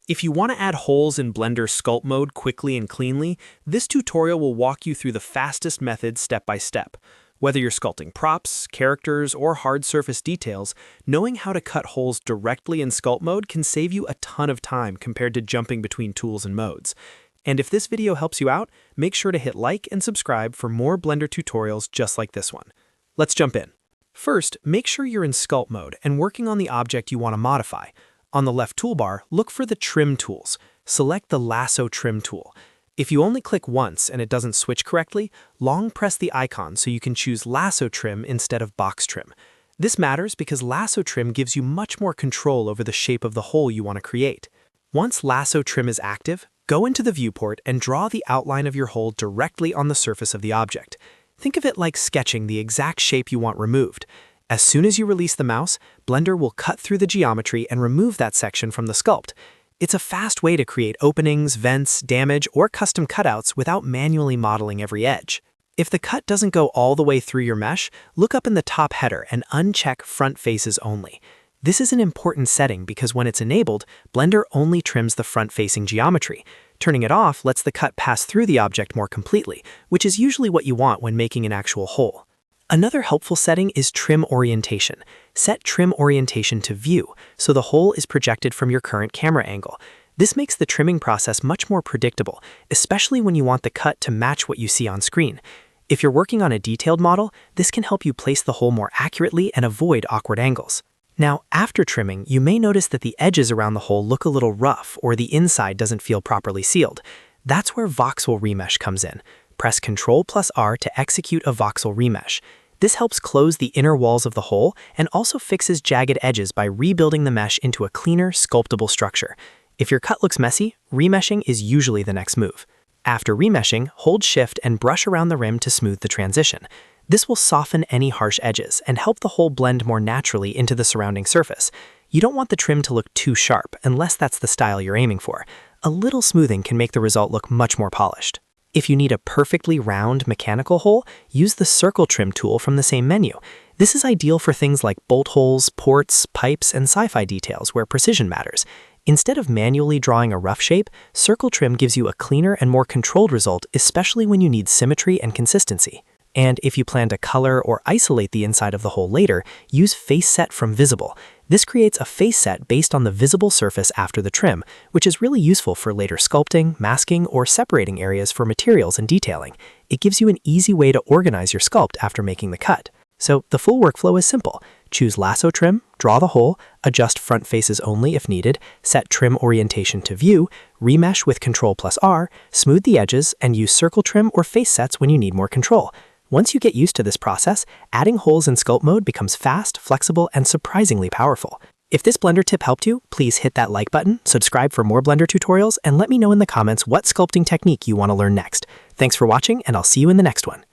If you want to add holes in Blender Sculpt Mode quickly and cleanly, this tutorial will walk you through the fastest method step by step. Whether you're sculpting props, characters, or hard surface details, knowing how to cut holes directly in Sculpt Mode can save you a ton of time compared to jumping between tools and modes. And if this video helps you out, make sure to hit like and subscribe for more Blender tutorials just like this one. Let's jump in. First, make sure you're in Sculpt Mode and working on the object you want to modify. On the left toolbar, look for the Trim tools. Select the Lasso Trim tool. If you only click once and it doesn't switch correctly, long press the icon so you can choose Lasso Trim instead of Box Trim. This matters because Lasso Trim gives you much more control over the shape of the hole you want to create. Once Lasso Trim is active, go into the viewport and draw the outline of your hole directly on the surface of the object. Think of it like sketching the exact shape you want removed. As soon as you release the mouse, Blender will cut through the geometry and remove that section from the sculpt. It's a fast way to create openings, vents, damage, or custom cutouts without manually modeling every edge. If the cut doesn't go all the way through your mesh, look up in the top header and uncheck Front Faces Only. This is an important setting because when it's enabled, Blender only trims the front-facing geometry. Turning it off lets the cut pass through the object more completely, which is usually what you want when making an actual hole. Another helpful setting is Trim Orientation. Set Trim Orientation to View, so the hole is projected from your current camera angle. This makes the trimming process much more predictable, especially when you want the cut to match what you see on screen. If you're working on a detailed model, this can help you place the hole more accurately and avoid awkward angles. Now, after trimming, you may notice that the edges around the hole look a little rough or the inside doesn't feel properly sealed. That's where Voxel Remesh comes in. Press Ctrl+R to execute a Voxel Remesh. This helps close the inner walls of the hole and also fixes jagged edges by rebuilding the mesh into a cleaner, sculptable structure. If your cut looks messy, remeshing is usually the next move. After remeshing, hold Shift and brush around the rim to smooth the transition. This will soften any harsh edges and help the hole blend more naturally into the surrounding surface. You don't want the trim to look too sharp unless that's the style you're aiming for. A little smoothing can make the result look much more polished. If you need a perfectly round mechanical hole, use the Circle Trim tool from the same menu. This is ideal for things like bolt holes, ports, pipes, and sci-fi details where precision matters. Instead of manually drawing a rough shape, Circle Trim gives you a cleaner and more controlled result, especially when you need symmetry and consistency. And if you plan to color or isolate the inside of the hole later, use Face Set from Visible. This creates a face set based on the visible surface after the trim, which is really useful for later sculpting, masking, or separating areas for materials and detailing. It gives you an easy way to organize your sculpt after making the cut. So the full workflow is simple. Choose Lasso Trim, draw the hole, adjust front faces only if needed, set Trim Orientation to View, remesh with Ctrl+R, smooth the edges, and use Circle Trim or Face Sets when you need more control. Once you get used to this process, adding holes in Sculpt Mode becomes fast, flexible, and surprisingly powerful. If this Blender tip helped you, please hit that like button, subscribe for more Blender tutorials, and let me know in the comments what sculpting technique you want to learn next. Thanks for watching, and I'll see you in the next one.